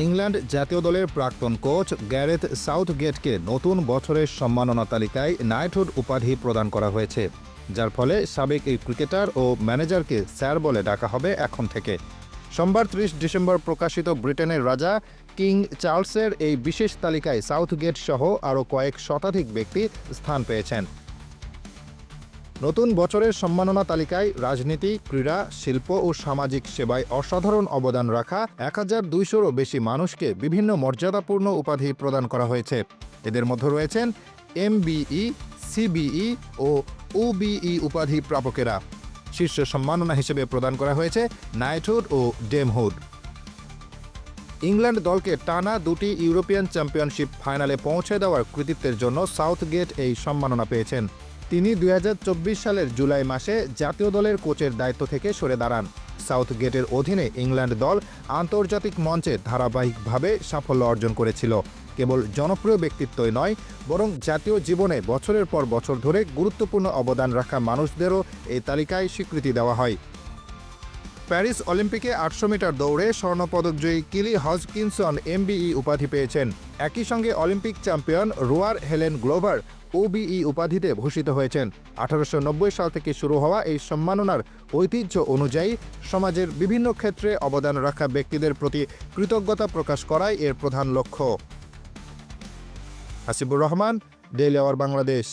England জাতীয় দলের প্রাক্তন কোচ গ্যারেথ সাউথগেটকে নতুন বছরের সম্মাননা তালিকায় নাইটহুড উপাধি প্রদান করা হয়েছে, যার ফলে সাবেক এই ক্রিকেটার ও ম্যানেজারকে স্যার বলে ডাকা হবে এখন থেকে। সোমবার ৩০ ডিসেম্বর প্রকাশিত ব্রিটেনের রাজা কিং চার্লসের এই বিশেষ তালিকায় সাউথগেট সহ আরও কয়েক শতাধিক ব্যক্তি স্থান পেয়েছেন। নতুন বছরের সম্মাননা তালিকায় রাজনীতি, ক্রীড়া, শিল্প ও সামাজিক সেবায় অসাধারণ অবদান রাখা ১,২০০রও বেশি মানুষকে বিভিন্ন মর্যাদাপূর্ণ উপাধি প্রদান করা হয়েছে। এদের মধ্যে রয়েছেন MBE, CBE ও OBE উপাধি প্রাপকেরা। শীর্ষ সম্মাননা হিসেবে প্রদান করা হয়েছে নাইটহুড ও ডেমহুড। ইংল্যান্ড দলকে টানা ২টি ইউরোপিয়ান চ্যাম্পিয়নশিপ ফাইনালে পৌঁছে দেওয়ার কৃতিত্বের জন্য সাউথগেট এই সম্মাননা পেয়েছেন। তিনি ২০২৪ সালের জুলাই মাসে জাতীয় দলের কোচের দায়িত্ব থেকে সরে দাঁড়ান। সাউথগেটের অধীনে ইংল্যান্ড দল আন্তর্জাতিক মঞ্চে ধারাবাহিকভাবে সাফল্য অর্জন করেছিল। কেবল জনপ্রিয় ব্যক্তিত্বই নয়, বরং জাতীয় জীবনে বছরের পর বছর ধরে গুরুত্বপূর্ণ অবদান রাখা মানুষদেরও এই তালিকায় স্বীকৃতি দেওয়া হয়। প্যারিস অলিম্পিকে ৮০০ মিটার দৌড়ে স্বর্ণপদকজয়ী কিলি হজকিনসন MBE উপাধি পেয়েছেন। একই সঙ্গে অলিম্পিক চ্যাম্পিয়ন রোয়ার হেলেন গ্লোভার OBE উপাধিতে ভূষিত হয়েছেন। ১৮৯০ সাল থেকে শুরু হওয়া এই সম্মাননার ঐতিহ্য অনুযায়ী সমাজের বিভিন্ন ক্ষেত্রে অবদান রাখা ব্যক্তিদের প্রতি কৃতজ্ঞতা প্রকাশ করাই এর প্রধান লক্ষ্য। Hasibur Rahman, daily our Bangladesh.